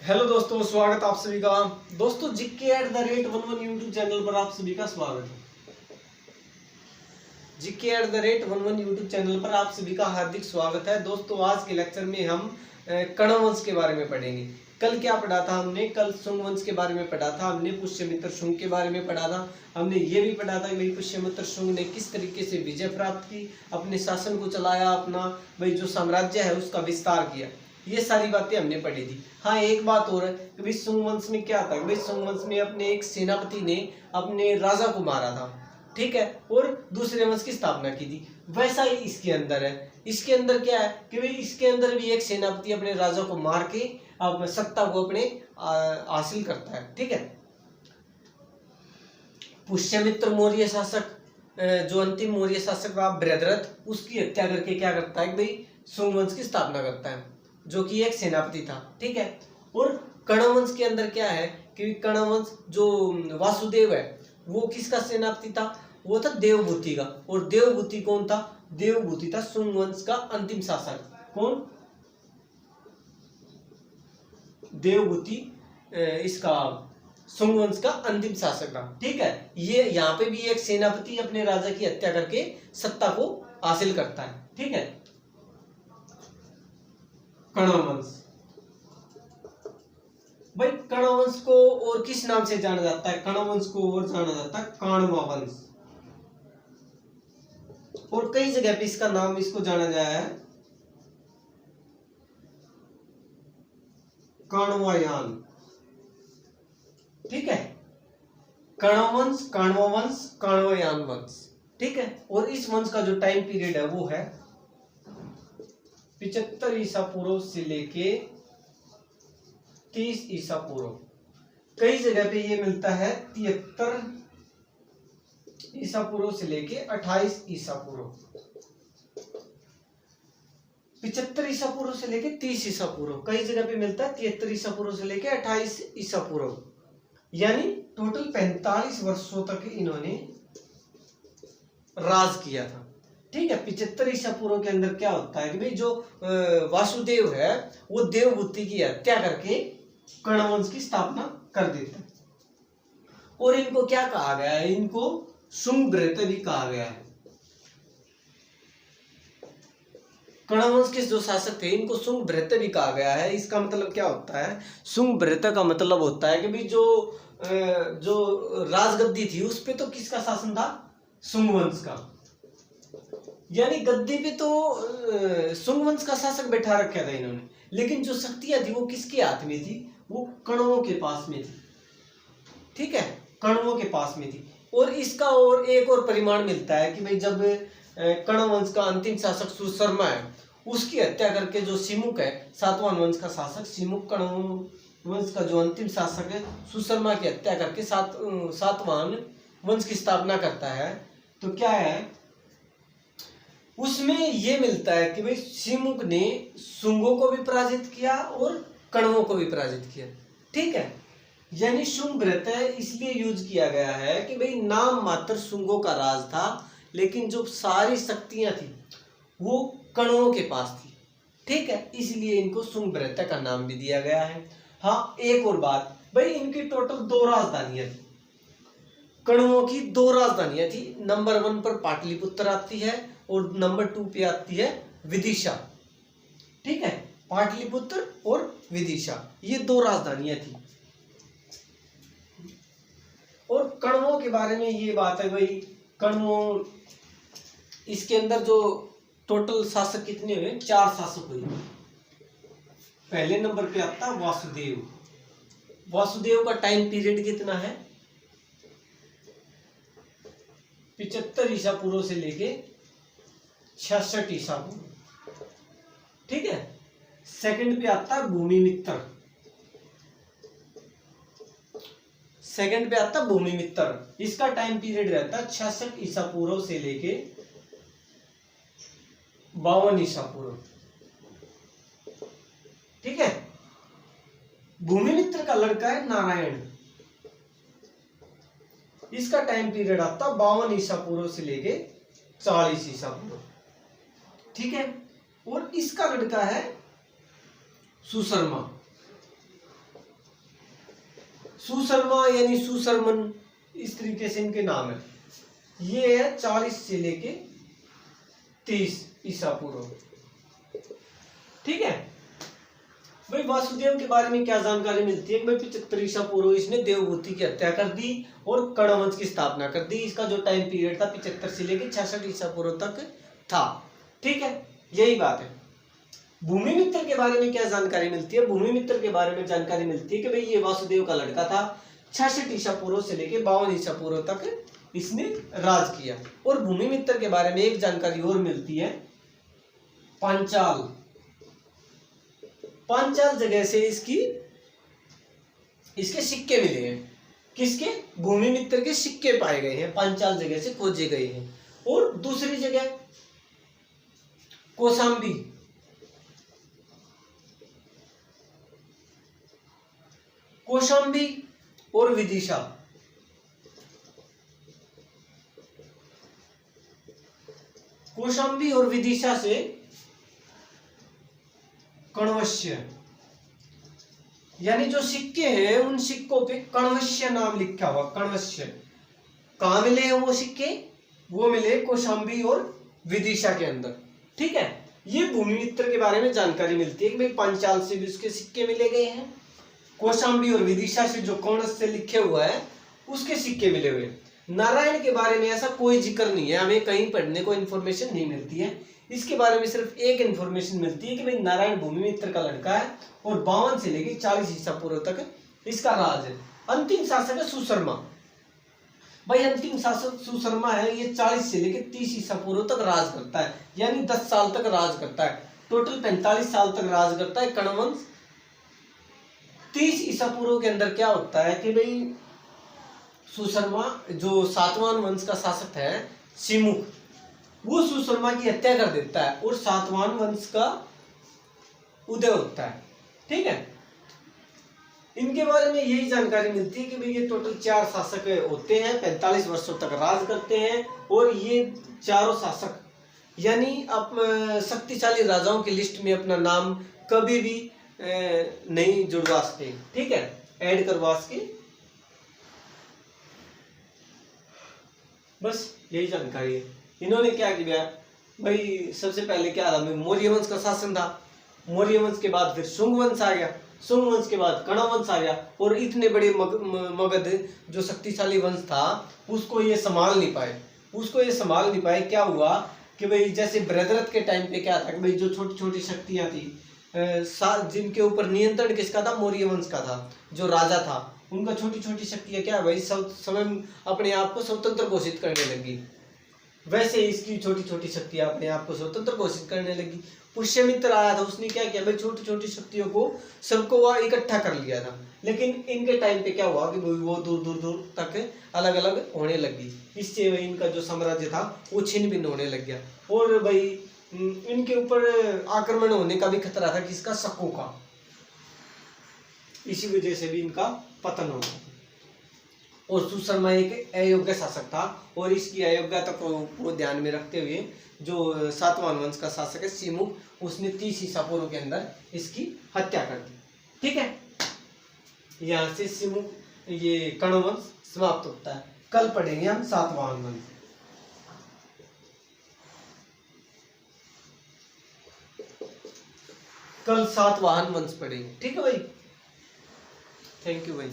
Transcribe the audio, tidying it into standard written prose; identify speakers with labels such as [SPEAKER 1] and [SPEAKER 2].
[SPEAKER 1] Hello दोस्तों, स्वागत आप सभी का। दोस्तों GK@11 यूट्यूब चैनल पर आप सभी का स्वागत है। GK@11 यूट्यूब चैनल पर आप सभी का हार्दिक स्वागत है। दोस्तों आज के लेक्चर में हम कण्व वंश के बारे में पढ़ेंगे। कल क्या पढ़ा था हमने? कल शुंग वंश के बारे में पढ़ा था हमने, पुष्यमित्र शुंग के बारे में पढ़ा था हमने। ये भी पढ़ा था कि भाई पुष्यमित्र शुंग ने किस तरीके से विजय प्राप्त की, अपने शासन को चलाया, अपना भाई जो साम्राज्य है उसका विस्तार किया। ये सारी बातें हमने पढ़ी थी। हाँ, एक बात और है कि भाई शुंग वंश में क्या था, भाई शुंग वंश में अपने एक सेनापति ने अपने राजा को मारा था, ठीक है, और दूसरे वंश की स्थापना की थी। वैसा ही इसके अंदर है। इसके अंदर क्या है कि भाई इसके अंदर भी एक सेनापति अपने राजा को मार के अब सत्ता को अपने हासिल करता है, ठीक है। पुष्यमित्र मौर्य शासक, जो अंतिम मौर्य शासक रहा बृहद्रथ, उसकी हत्या करके क्या करता है कि भाई शुंग वंश की स्थापना करता है, जो कि एक सेनापति था, ठीक है। और कण्व वंश के अंदर क्या है कि कण्व वंश जो वासुदेव है वो किसका सेनापति था? वो था देवभूति का। और देवभूति कौन था? देवभूति था शुंग वंश का अंतिम शासक। कौन? देवभूति इसका शुंग वंश का अंतिम शासक था, ठीक है। ये यहाँ पे भी एक सेनापति अपने राजा की हत्या करके सत्ता को हासिल करता है, ठीक है। कण्व वंश, भाई कण्व वंश को और किस नाम से जाना जाता है? कण्व वंश को और जाना जाता है काण्वा वंश, और कई जगह पे इसका नाम इसको जाना गया है काण्वायान, ठीक है। कण्व वंश, काण्वा वंश, काण्वायान वंश, ठीक है। और इस वंश का जो टाइम पीरियड है वो है 75 ईसा पूर्व से लेके 30 ईसा पूर्व। कई जगह पे ये मिलता है 73 ईसा पूर्व से लेके 28 ईसा पूर्व। 75 ईसा पूर्व से लेके 30 ईसा पूर्व। कई जगह पे मिलता है 73 ईसा पूर्व से लेके 28 ईसा पूर्व। यानी टोटल 45 वर्षों तक इन्होंने राज किया था, ठीक है। 75 ईसा पूर्व के अंदर क्या होता है कि भाई जो वासुदेव है वो देवभूति की हत्या करके कण्व वंश की स्थापना कर देता है। और इनको क्या कहा गया है? इनको शुंगभृत्य भी कहा गया है। कण्व वंश के जो शासक थे इनको शुंगभृत्य भी कहा गया है। इसका मतलब क्या होता है? शुंगभृत्य का मतलब होता है कि भाई जो राजगद्दी थी उस पे तो किसका शासन था? शुंग वंश का। यानी गद्दी पे तो शुंग वंश का शासक बैठा रखा था इन्होंने, लेकिन जो शक्तियां थी वो किसके हाथ में थी? वो कण्वों के पास में थी, ठीक है, कण्वों के पास में थी। और इसका और एक और परिमाण मिलता है कि भाई जब कण्व वंश का अंतिम शासक सुशर्मा है उसकी हत्या करके जो सिमुक है, सातवां वंश का शासक सिमुक, कण्व वंश का जो अंतिम शासक है सुशर्मा की हत्या करके सातवां वंश की स्थापना करता है। तो क्या है उसमें ये मिलता है कि भाई सिमुक ने शुंगों को भी पराजित किया और कण्वों को भी पराजित किया, ठीक है। यानी शुंगभृत्य इसलिए यूज किया गया है कि भाई नाम मात्र शुंगों का राज था, लेकिन जो सारी शक्तियां थी वो कण्वों के पास थी, ठीक है। इसलिए इनको शुंगभृत्य का नाम भी दिया गया है। हाँ, एक और बात, भाई इनकी टोटल 2 राजधानियां थी। कण्वों की 2 राजधानियां थी। नंबर 1 पर पाटलिपुत्र आती है और नंबर 2 पे आती है विदिशा, ठीक है। पाटलिपुत्र और विदिशा ये 2 राजधानियां थी। और कण्वों के बारे में ये बात है भाई, कण्वों इसके अंदर जो टोटल शासक कितने हुए? 4 शासक हुए। पहले नंबर पे आता है वासुदेव। वासुदेव का टाइम पीरियड कितना है? 75 ईसा पूर्व से लेके 66 ईसा पूर्व, ठीक है। सेकंड पे आता है भूमिमित्र। सेकंड पे आता है भूमिमित्र। इसका टाइम पीरियड रहता है 66 ईसा पूर्व से लेके 52 ईसा पूर्व, ठीक है। भूमिमित्र का लड़का है नारायण। इसका टाइम पीरियड आता है 52 ईसा पूर्व से लेके 40 ईसा पूर्व, ठीक है। और इसका लड़का है सुशर्मा। सुशर्मा यानी सुशर्मन, इस तरीके से इनके नाम है। ये है 40 से लेके 30 ईसा पूर्व। ठीक है भाई, वासुदेव के बारे में क्या जानकारी मिलती है? भाई 75 ईसा पूर्व इसने देवभूति की हत्या कर दी और कणवंश की स्थापना कर दी। इसका जो टाइम पीरियड था 75 से लेकर 66 ईसा पूर्व तक था। ठीक है, यही बात है। भूमिमित्र के बारे में क्या जानकारी मिलती है? भूमिमित्र के बारे में जानकारी मिलती है कि भाई ये वासुदेव का लड़का था। 66 ईसा पूर्व से लेकर 52 ईसा पूर्व तक इसने राज किया। और भूमिमित्र के बारे में एक जानकारी और मिलती है, पांचाल। पांचाल जगह से इसके सिक्के मिले हैं। किसके? भूमिमित्र के सिक्के पाए गए हैं, पांचाल जगह से खोजे गए हैं। और दूसरी जगह कौशाम्बी, कौशाम्बी और विदिशा। कौशाम्बी और विदिशा से कण्वश्य, यानी जो सिक्के हैं उन सिक्कों पे कण्वश्य नाम लिखा हुआ। कण्वश्य कहाँ मिले हैं वो सिक्के? वो मिले कौशाम्बी और विदिशा के अंदर। ठीक है, ये भूमिमित्र के बारे में जानकारी मिलती है कि भाई पांचाल से भी उसके सिक्के मिले गए हैं, कौशाम्बी और विदिशा से जो कण्वश्य लिखे हुआ है उसके सिक्के मिले हुए। नारायण के बारे में ऐसा कोई जिक्र नहीं है, हमें कहीं पढ़ने को इन्फॉर्मेशन नहीं मिलती है। इसके बारे में सिर्फ एक इन्फॉर्मेशन मिलती है कि भाई नारायण भूमिमित्र का लड़का है और 52 से लेकर 40 ईसा पूर्व तक इसका राज है। अंतिम शासक है सुशर्मा। भाई अंतिम शासक सुशर्मा है, ये 40 से लेकर 30 ईसा पूर्व तक राज करता है, यानी 10 साल तक राज करता है। टोटल 45 साल तक राज करता है कण्वंश। 30 ईसा पूर्व के अंदर क्या होता है कि भाई सुशर्मा जो सातवां वंश का शासक है सिमुख, वो सुशर्मा की हत्या कर देता है और सातवां वंश का उदय होता है। ठीक है, इनके बारे में यही जानकारी मिलती है कि भाई ये टोटल 4 शासक होते हैं, 45 वर्षों तक राज करते हैं। और ये चारों शासक यानी शक्तिशाली राजाओं की लिस्ट में अपना नाम कभी भी नहीं जुड़वा सके। ठीक है, ऐड करवा सके। बस यही जानकारी है। इन्होंने क्या किया भाई, सबसे पहले क्या था, मौर्य वंश का शासन था। मौर्य वंश के बाद फिर शुंग वंश आ गया, शुंग वंश के बाद कण्व वंश आ गया। और इतने बड़े मगध जो शक्तिशाली वंश था उसको ये संभाल नहीं पाए। क्या हुआ कि भाई जैसे बृहद्रथ के टाइम पे क्या था कि भाई जो छोटी छोटी शक्तियां थी, जिनके ऊपर नियंत्रण किसका था? मौर्य वंश का था। जो राजा था उनका छोटी छोटी शक्तियां क्या भाई सब स्वयं अपने आप को स्वतंत्र घोषित करने लगी। वैसे इसकी छोटी छोटी शक्तियां अपने आप को स्वतंत्र घोषित करने लगी। पुष्यमित्र आया था, उसने क्या किया भाई छोटी छोटी शक्तियों को सबको वह इकट्ठा कर लिया था। लेकिन इनके टाइम पे क्या हुआ कि वो दूर दूर दूर तक अलग अलग होने लगी। इससे इनका जो साम्राज्य था वो छिन्न भिन्न होने लग गया। और भाई इनके ऊपर आक्रमण होने का भी खतरा था, किसका? शकों का। इसी वजह से भी इनका पतन हो गया। और सुशर्मा एक अयोग्य शासक था और इसकी अयोग्यता को ध्यान में रखते हुए जो सातवां वंश का शासक है सिमुख, उसने 30 ईसा पूर्व के अंदर इसकी हत्या कर दी। ठीक है, यहाँ से सिमुख ये कण्वंश समाप्त होता है। कल पढ़ेंगे हम सातवां वंश। कल सातवाहन वंश पढ़ेंगे। ठीक है भाई, थैंक यू भाई।